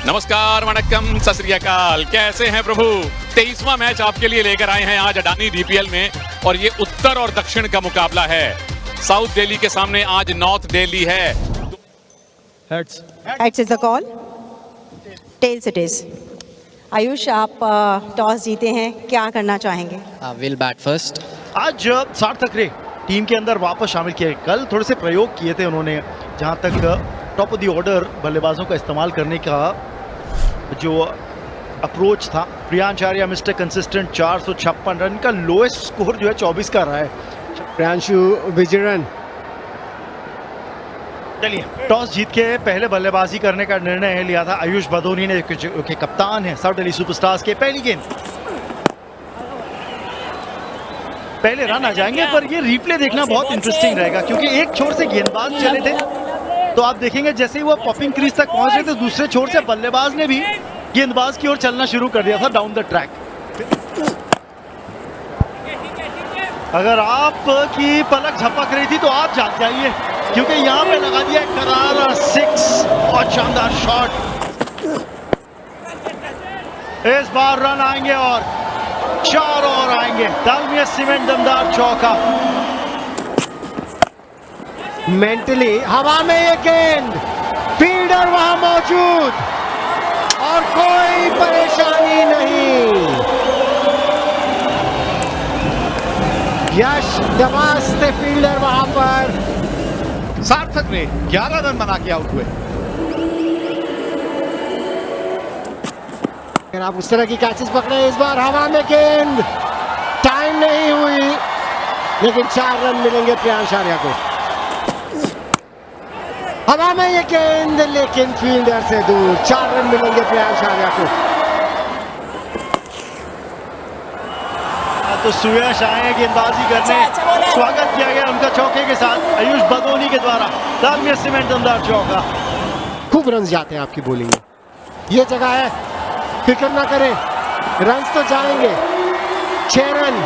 नमस्कार, वणक्कम, सत श्री अकाल। कैसे हैं प्रभु? 23वां मैच आपके लिए लेकर आए हैं आज अडानी डीपीएल में, और ये उत्तर और दक्षिण का मुकाबला है। साउथ दिल्ली के सामने आज नॉर्थ दिल्ली है। Heads is the call. Tails it is. Ayush, आप टॉस जीते हैं, क्या करना चाहेंगे? Will bat first. आज सार्थक रे टीम के अंदर वापस शामिल किए। कल थोड़े से प्रयोग किए थे उन्होंने, जहां तक टॉप ऑफ द ऑर्डर बल्लेबाजों का इस्तेमाल करने का जो अप्रोच था। प्रियांचार्य मिस्टर कंसिस्टेंट 456 रन का लोएस्ट स्कोर जो है 24 का रहा है। प्रियांशु विजयन। चलिए, टॉस जीत के पहले बल्लेबाजी करने का निर्णय लिया था आयुष बदोनी ने, जो कि कप्तान है साउथ दिल्ली सुपरस्टार्स के। पहली गेंद पहले रन आ जाएंगे, पर ये रिप्ले देखना बहुत इंटरेस्टिंग रहेगा, क्योंकि एक छोर से गेंदबाज चले थे तो आप देखेंगे जैसे ही वो पॉपिंग क्रीज तक पहुंच रहे थे, दूसरे छोर से बल्लेबाज ने भी गेंदबाज की ओर चलना शुरू कर दिया था डाउन द ट्रैक। अगर आपकी पलक झपक रही थी तो आप जाग जाइए, क्योंकि यहाँ पे लगा दिया करारा 6 और शानदार शॉट। इस बार रन आएंगे और 4 और आएंगे। दालमिया सीमेंट दमदार चौका। मेंटली हवा में ये गेंद, फील्डर वहां मौजूद और कोई परेशानी नहीं। यश दमास्ते फील्डर वहां पर। सार्थक ने 11 रन बना के आउट हुए। अगर आप उस तरह की कैचेस पकड़े, इस बार हवा में गेंद, टाइम नहीं हुई, लेकिन 4 रन मिलेंगे प्रियांचार्य को। हवा में ये गेंद, लेकिन फील्डर से दूर। 4 रन मिलेंगे प्रियांचार्य को। तो सुयश आए गेंदबाजी करने, स्वागत किया गया उनका चौके के साथ आयुष बदोनी के द्वारा। दालमिया सीमेंट दमदार चौका। खूब रन जाते हैं आपकी बॉलिंग में। ये जगह है, फिक्र ना करें, रन्स तो जाएंगे। 6 रन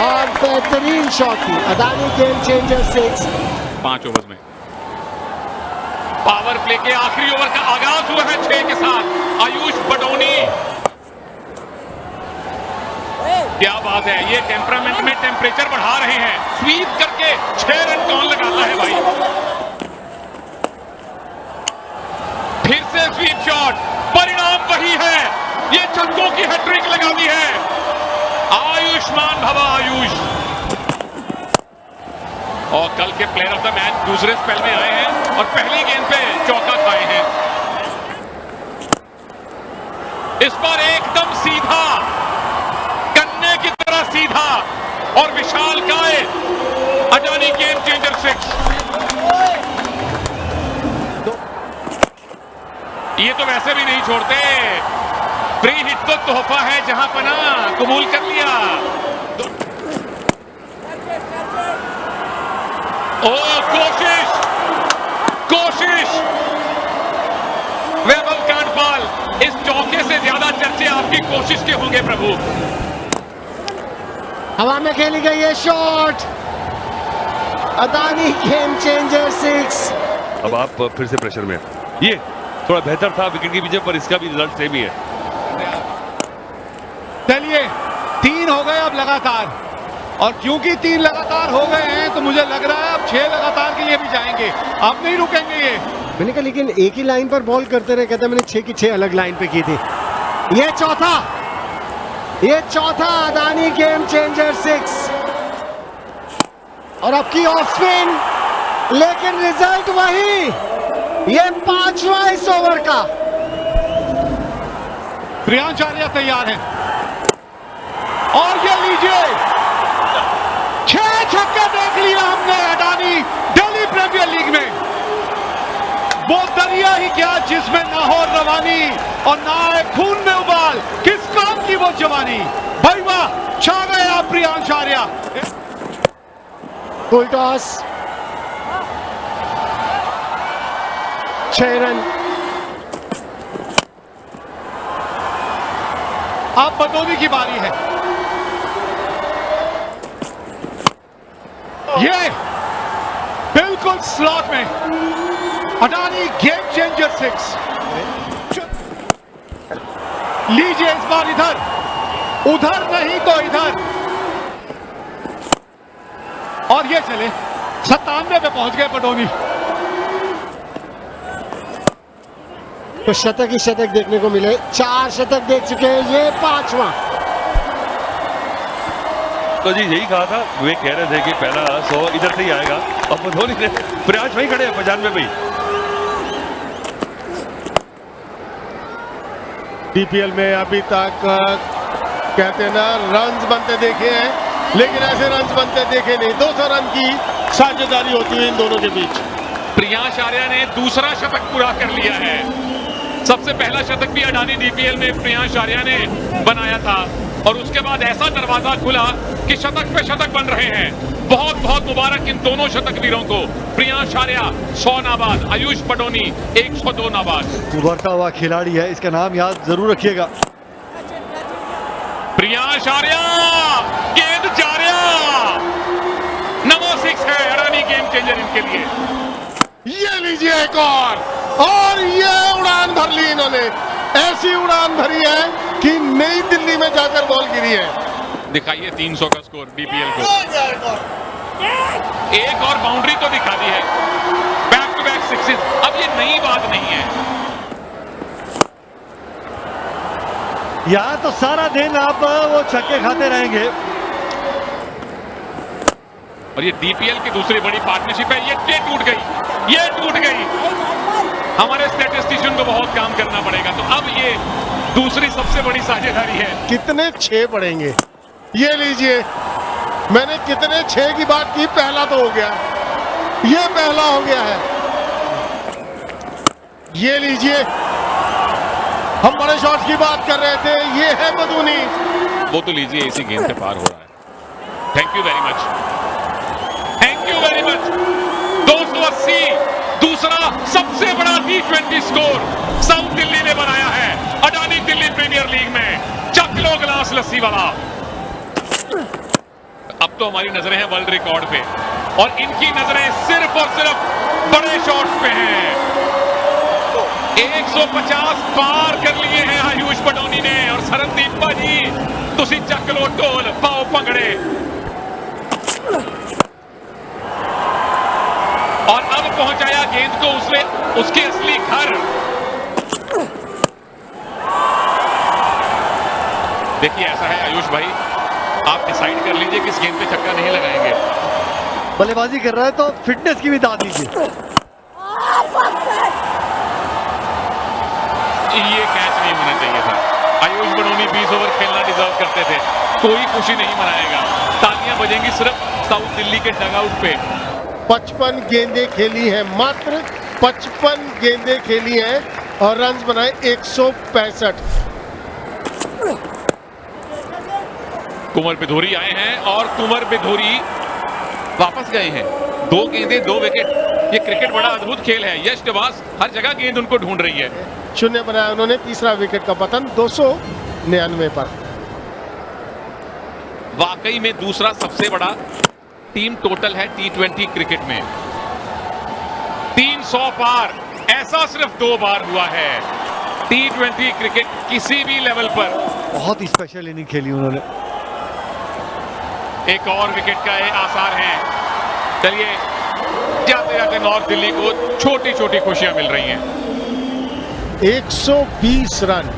और बेहतरीन शॉट थी। Adani game changer 6। 5 ओवर में पावर प्ले के आखिरी ओवर का आगाज हुआ है 6 के साथ। आयुष बडोनी, क्या बात है! ये टेम्परामेंट में टेम्परेचर बढ़ा रहे हैं। स्वीप करके 6 रन कौन लगाता है भाई? फिर से स्वीप शॉट, परिणाम वही है। ये छक्कों की हैट्रिक लगा दी है। आयुष्मान भवा आयुष। और कल के प्लेयर ऑफ द मैच दूसरे स्पेल में आए हैं और पहली गेंद पे चौका खाए हैं। इस बार एकदम सीधा, कन्ने की तरह सीधा और विशाल काय। Adani game changer 6। ये तो वैसे भी नहीं छोड़ते। फ्री हिट तो तोहफा है, जहां पना कबूल कर लिया। ओ कोशिश, कोशिश, वैभव कांडपाल। इस चौके से ज्यादा चर्चे आपकी कोशिश के होंगे प्रभु। हवा में खेली गई ये शॉट। Adani game changer 6। अब आप फिर से प्रेशर में। ये थोड़ा बेहतर था विकेट की पीछे, पर इसका भी रिजल्ट सेम ही है। चलिए, 3 हो गए अब लगातार, और क्योंकि 3 लगातार हो गए हैं तो मुझे लग रहा है अब 6 लगातार के लिए भी जाएंगे। अब नहीं रुकेंगे ये। मैंने कहा लेकिन एक ही लाइन पर बॉल करते रहे। कहते मैंने 6 की 6 अलग लाइन पे की थी। ये चौथा अडानी गेम चेंजर 6। और अब की ऑफ स्पिन, लेकिन रिजल्ट वही। ये 5वां इस ओवर का। प्रियांचार्य तैयार है, और ये लीजिए 6 छक्के देख लिया हमने अडानी दिल्ली प्रीमियर लीग में। वो दरिया ही क्या जिसमें ना हो रवानी और ना है खून में उबाल। किस काम की वो जवानी। भाई वाह, छा गए आप प्रियांचार्य। Full toss, 6 run. अब बदोनी की बारी है। ये बिल्कुल बिल्कुल स्लॉट में। Adani game changer 6। लीजिए इस बार इधर, उधर नहीं तो इधर, और ये चले 97 पे पहुंच गए पटोनी। तो शतक ही शतक देखने को मिले, 4 शतक देख चुके हैं, ये 5वां। तो जी यही कहा था, वे कह रहे थे कि पहला 100 इधर से ही आएगा, अब धोनी ने प्रयास वही खड़े हैं 95 में ही। डीपीएल में अभी तक कहते हैं ना रन्स बनते देखे हैं, लेकिन ऐसे रन्स बनते देखे नहीं। 200 रन की साझेदारी होती है इन दोनों के बीच। प्रियांश आर्या ने दूसरा शतक पूरा कर लिया है। सबसे पहला शतक भी अडानी डीपीएल में प्रियांश आर्या ने बनाया था, और उसके बाद ऐसा दरवाजा खुला कि शतक पे शतक बन रहे हैं। बहुत बहुत मुबारक इन दोनों शतक वीरों को। प्रियांश आर्या 100 नाबाद, आयुष पटोनी 102 नाबाद। उभरता हुआ खिलाड़ी है, इसका नाम याद जरूर रखिएगा। प्रियांश आर्या, गेंद जार्या, नंबर 6 है अडानी गेम चेंजर इनके लिए। ये लीजिए एक और ये उड़ान भर ली इन्होंने। ऐसी उड़ान भरी है कि नई दिल्ली में जाकर बॉल गिरी है। दिखाइए 300 का स्कोर डीपीएल को। एक और बाउंड्री तो दिखा दी है, बैक टू बैक सिक्सेस। अब ये नई बात नहीं है, यहाँ तो सारा दिन आप वो छक्के खाते रहेंगे। और ये डीपीएल की दूसरी बड़ी पार्टनरशिप है। ये टूट गई, ये टूट गई। हमारे स्टैटिस्टिशियन को बहुत काम करना पड़ेगा। तो अब ये दूसरी सबसे बड़ी साझेदारी है। कितने 6 पड़ेंगे, ये लीजिए। मैंने कितने 6 की बात की, पहला तो हो गया, ये पहला हो गया है। ये लीजिए, हम बड़े शॉट्स की बात कर रहे थे, ये है बदूनी। वो तो लीजिए, इसी गेंद से पार हो रहा है। Thank you very much, thank you very much. 280 दूसरा सबसे बड़ा T20 स्कोर साउथ दिल्ली ने बनाया है अडानी दिल्ली प्रीमियर लीग में। चक लो गिलास लस्सी वाला। अब तो हमारी नजरें हैं वर्ल्ड रिकॉर्ड पे, और इनकी नजरें सिर्फ और सिर्फ बड़े शॉट्स पे हैं। 150 पार कर लिए हैं आयुष पटोनी ने। और सरनदीप भाजी, तुसी चक लो ढोल, पाओ भंगड़े। और अब पहुंचाया गेंद को उसके असली घर। देखिए ऐसा है आयुष भाई, आप डिसाइड कर लीजिए किस गेंद पे छक्का नहीं लगाएंगे। बल्लेबाजी कर रहा है तो फिटनेस की भी दाद लीजिए। ये कैच नहीं होना चाहिए था। आयुष पटोनी 20 ओवर खेलना डिजर्व करते थे। कोई खुशी नहीं मनाएगा, तालियां बजेंगी सिर्फ साउथ दिल्ली के डगआउट पे। 55 गेंदें खेली हैं, मात्र 55 गेंदें खेली हैं, और रन्स बनाए 165। कुंवर बिधोरी आए हैं, और कुंवर बिधोरी वापस गए हैं। 2 गेंदें 2 विकेट। ये क्रिकेट बड़ा अद्भुत खेल है। यश निवास हर जगह गेंद उनको ढूंढ रही है। 0 बनाया उन्होंने, तीसरा विकेट का पतन 299 पर। वाकई में दूसरा सबसे बड़ा टीम टोटल है T20 क्रिकेट में। 300 पार ऐसा सिर्फ 2 बार हुआ है। T20 क्रिकेट किसी भी लेवल पर। बहुत ही स्पेशल इनिंग खेली उन्होंने। एक और विकेट का ये आसार है। चलिए, जाते जाते नॉर्थ दिल्ली को छोटी छोटी खुशियां मिल रही हैं। 120 रन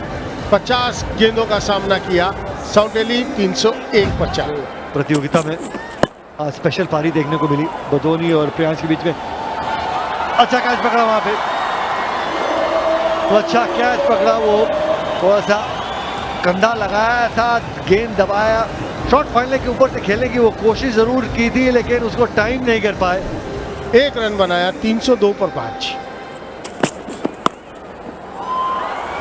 50 गेंदों का सामना किया साउथ दिल्ली, 301 पर चल। प्रतियोगिता में स्पेशल पारी देखने को मिली बदोनी और प्रियांश के बीच में। अच्छा कैच पकड़ा वहां पे, तो अच्छा कैच पकड़ा। वो थोड़ा सा कंधा लगाया था, गेंद दबाया। शॉट फाइनल के ऊपर से खेलने की वो कोशिश जरूर की थी, लेकिन उसको टाइम नहीं कर पाए। 1 रन बनाया, 302 पर 5।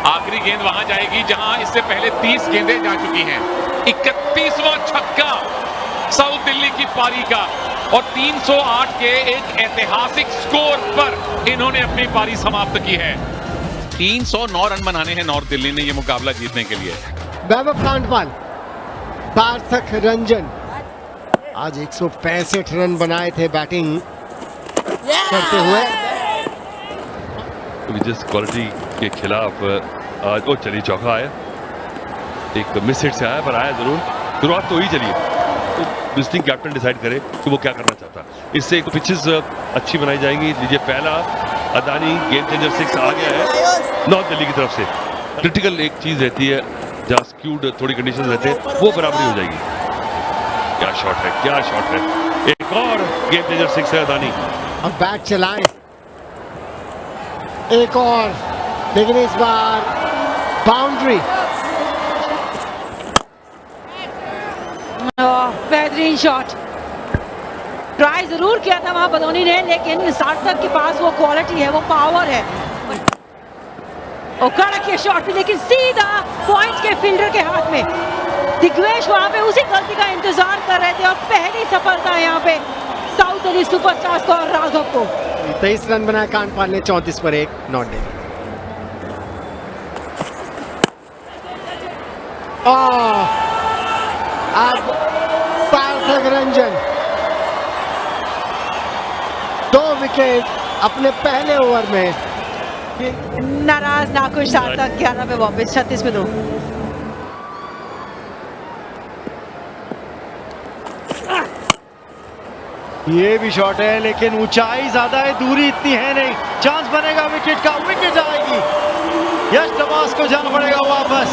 आखिरी गेंद वहां जाएगी जहां इससे पहले 30 गेंदें जा चुकी हैं। 31वां छक्का साउथ दिल्ली की पारी का, और 308 के एक ऐतिहासिक स्कोर पर इन्होंने अपनी पारी समाप्त की है। 309 रन बनाने हैं नॉर्थ दिल्ली ने ये मुकाबला जीतने के लिए। वैभव कांडपाल, सार्थक रंजन आज 165 रन बनाए थे बैटिंग करते हुए। जिस क्वालिटी के खिलाफ आज चली चौका आया, एक मिस हिट से आया पर आया जरूर। शुरुआत तो ही चली है, तो विजिटिंग कैप्टन डिसाइड करे कि वो क्या करना चाहता है। इससे एक पिचेस अच्छी बनाई जाएंगी। लीजिए पहला अदानी गेम चेंजर 6 आ गया है नॉर्थ दिल्ली की तरफ से। क्रिटिकल एक चीज रहती है जहाँ स्क्यूड थोड़ी कंडीशन रहते हैं, वो बराबरी हो जाएगी। क्या शॉट है, क्या शॉट है। एक और गेम चेंजर 6 है अदानी। अब बैट चलाएं, एक और, लेकिन इस बार बाउंड्री। बेहतरीन शॉट, ट्राई जरूर किया था वहां बदौनी ने, लेकिन सार्थक के पास वो क्वालिटी है, वो पावर है। और कड़क ये शॉट भी, लेकिन सीधा पॉइंट के फील्डर के हाथ में। दिग्वेश वहां पे उसी गलती का इंतजार कर रहे थे और पहली सफलता यहाँ पे साउथ दिल्ली सुपरस्टार्स को और राघव को। 23 रन बनाए कांडपाल ने, 34 पर 1 नॉट डे। अब सार्थक रंजन 2 विकेट अपने पहले ओवर में। नाराज नाखुश सार्थक 11 पे वापस, 36 पे 2। ये भी शॉट है, लेकिन ऊंचाई ज्यादा है, दूरी इतनी है नहीं। चांस बनेगा विकेट का, विकेट आएगी। यश नवाज को जाना पड़ेगा वापस,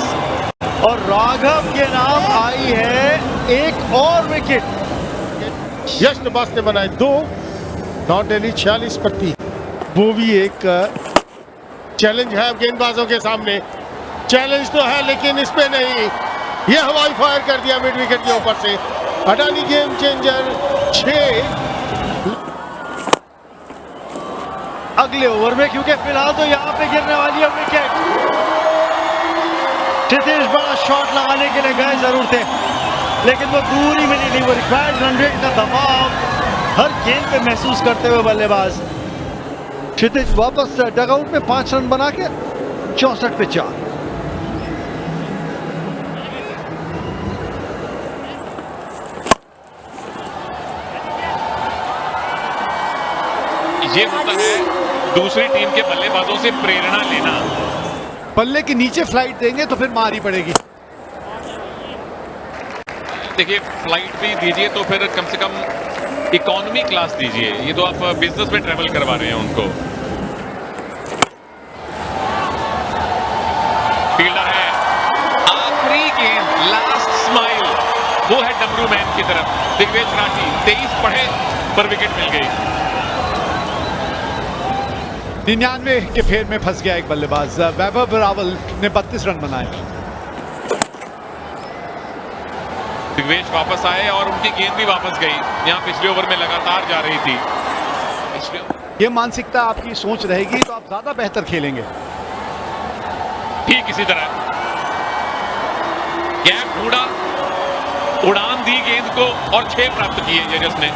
और राघव के नाम आई है एक और विकेट। यश नवाज ने बनाए 2, नॉर्थ दिल्ली 46 पर 3। वो भी एक चैलेंज है गेंदबाजों के सामने। चैलेंज तो है, लेकिन इस पे नहीं। ये हवाई फायर कर दिया मिड विकेट के ऊपर से। अडानी गेम चेंजर 6 अगले ओवर में, क्योंकि फिलहाल तो यहाँ पे गिरने वाली है विकेट। क्षितिज बड़ा शॉट लगाने के लिए गए जरूर थे, लेकिन वो दूरी में नहीं। वो रिक्वायर्ड रन रेट का दबाव हर गेंद पे महसूस करते हुए बल्लेबाज क्षितिज वापस डगआउट में 5 रन बना के 64 पे 4। ये होता है दूसरी टीम के बल्लेबाजों से प्रेरणा लेना। बल्ले के नीचे फ्लाइट देंगे तो फिर मार ही पड़ेगी। देखिए फ्लाइट भी दीजिए तो फिर कम से कम इकोनॉमी क्लास दीजिए। ये तो आप बिजनेस में ट्रेवल करवा रहे हैं उनको। फील्डर है, आखिरी गेंद, लास्ट स्माइल, वो है डमरू मैन की तरफ। दिग्वेश राठी 23 पढ़े पर विकेट मिल गई। 99 के फेर में फंस गया एक बल्लेबाज। वैभव रावल ने 32 रन बनाए। दिग्वेश वापस आए और उनकी गेंद भी वापस गई। यहाँ पिछले ओवर में लगातार जा रही थी। ये मानसिकता आपकी सोच रहेगी तो आप ज्यादा बेहतर खेलेंगे। ठीक इसी तरह गैप ढूंढा, उड़ान दी गेंद को और 6 प्राप्त किए जजस ने।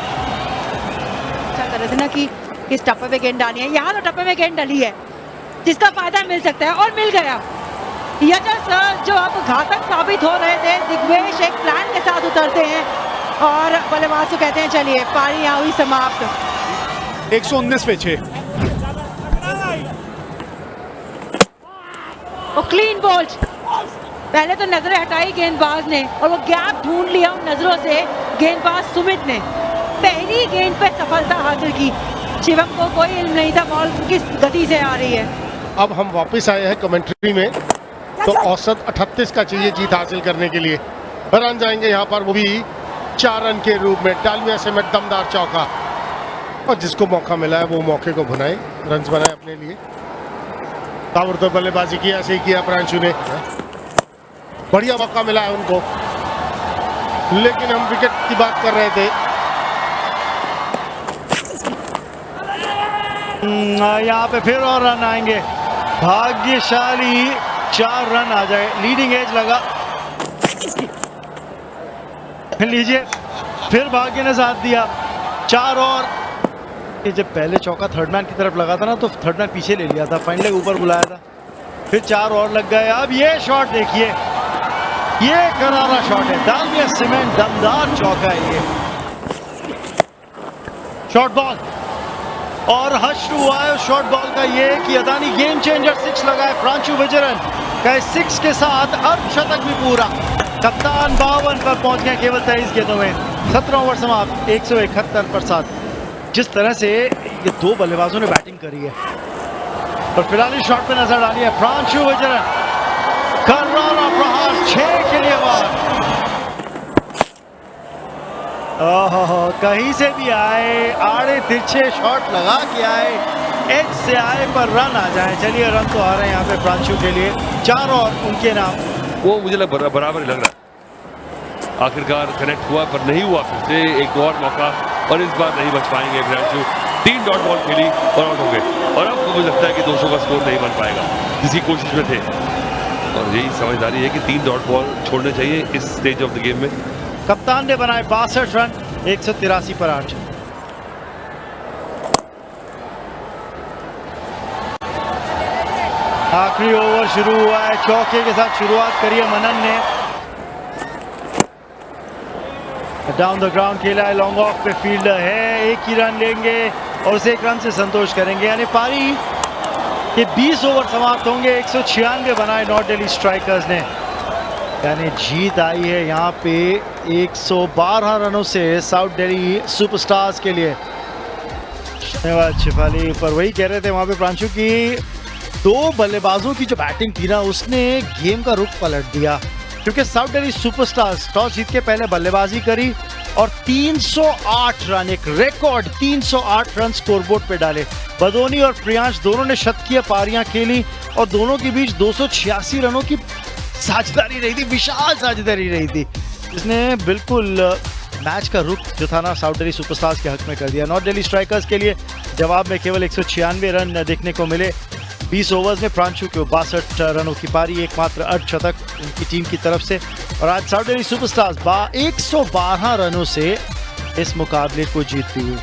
अच्छा कर रहे थे ना कि किस टप्पे पे गेंद डाली है। यहाँ तो टप्पे में गेंद डली है जिसका फायदा मिल सकता है, और मिल गया। यजस जो अब घातक साबित हो रहे थे, दिग्वेश एक प्लान के साथ उतरते हैं और बल्लेबाज को कहते हैं चलिए पारी यहाँ हुई समाप्त। 119 पे 6। वो क्लीन बोल्ड, पहले तो नजरें हटाई गेंदबाज ने और वो गैप ढूंढ लिया उन नजरों से गेंदबाज सुमित ने। पहली गेंद पे सफलता हासिल की। शिवम को कोई इल्म नहीं था बॉल किस गति से आ रही है। अब हम वापस आए हैं कमेंट्री में, तो औसत 38 का चाहिए जीत हासिल करने के लिए। रन जाएंगे यहाँ पर, वो भी 4 रन के रूप में। डालमिया से में दमदार चौका, और जिसको मौका मिला है वो मौके को भुनाए, रन बनाए अपने लिए। ताबड़तोड़ बल्लेबाजी की, ऐसे ही किया प्रांशु ने। बढ़िया मौका मिला है उनको, लेकिन हम विकेट की बात कर रहे थे। यहाँ पे फिर और रन आएंगे। भाग्यशाली 4 रन आ जाए। लीडिंग एज लगा, लीजिए फिर भाग्य ने साथ दिया। 4 और। ये जब पहले चौका थर्ड मैन की तरफ लगा था ना, तो थर्ड मैन पीछे ले लिया था, फाइन लेग ऊपर बुलाया था, फिर 4 और लग गए। अब ये शॉट देखिए, ये करारा शॉट है। डालमिया सीमेंट दमदार चौका है ये। शॉर्ट बॉल, और हश्र हुआ है शॉर्ट बॉल का ये कि अदानी गेम चेंजर 6 लगाए प्रांशु विजयन का 6 के साथ अर्धशतक भी पूरा। कप्तान 52 पर पहुंच गए केवल 23 गेंदों में। 17 ओवर समाप्त 171 पर 7। जिस तरह से ये दो बल्लेबाजों ने बैटिंग करी है और फिलहाल इस शॉट पे नजर डाली है प्रांशु विजयन। करारा प्रहार 6 के लिए बाहर। ओहो, कहीं से भी आए, आड़े तिरछे शॉट लगा के आए, एज से आए पर रन आ जाए। चलिए रन तो आ रहे हैं यहाँ पे प्रांशु के लिए 4 और उनके नाम। वो मुझे बराबर ही लग रहा है। आखिरकार कनेक्ट हुआ पर नहीं हुआ। फिर से एक और मौका और इस बार नहीं बच पाएंगे प्रांशु। 3 डॉट बॉल खेली और आउट हो गए और अब मुझे लगता है कि 200 का स्कोर नहीं बन पाएगा। किसी कोशिश में थे और यही समझदारी है कि 3 डॉट बॉल छोड़ने चाहिए इस स्टेज ऑफ द गेम में। कप्तान ने बनाए 62 रन 183 पर 8। आखिरी ओवर शुरू हुआ है, चौके के साथ शुरुआत करी है मनन ने। डाउन द ग्राउंड खेला है, लॉन्ग ऑफ पे फील्डर है, 1 ही रन लेंगे और उसे 1 रन से संतोष करेंगे। यानी पारी के 20 ओवर समाप्त होंगे। 196 बनाए नॉर्थ दिल्ली स्ट्राइकर्स ने। यानी जीत आई है यहाँ पे 112 रनों से साउथ दिल्ली सुपरस्टार्स के लिए। धन्यवाद शिफाली। पर वही कह रहे थे वहाँ पे प्रांशु की 2 बल्लेबाजों की जो बैटिंग थी ना उसने गेम का रुख पलट दिया, क्योंकि साउथ दिल्ली सुपरस्टार्स टॉस जीत के पहले बल्लेबाजी करी और 308 रन, एक रिकॉर्ड 308 रन स्कोरबोर्ड पे डाले। बदोनी और प्रियांश दोनों ने शतकीय पारियां खेली और दोनों के बीच 286 रनों की साझेदारी रही थी, विशाल साझेदारी रही थी, जिसने बिल्कुल मैच का रुख जो था ना साउथ दिल्ली सुपरस्टार्स के हक में कर दिया। नॉर्थ दिल्ली स्ट्राइकर्स के लिए जवाब में केवल 196 रन देखने को मिले 20 ओवर्स में। प्रांशु को 62 रनों की पारी, एकमात्र अर्धशतक उनकी टीम की तरफ से। और आज साउथ दिल्ली सुपरस्टार्स 112 रनों से इस मुकाबले को जीतती हुई।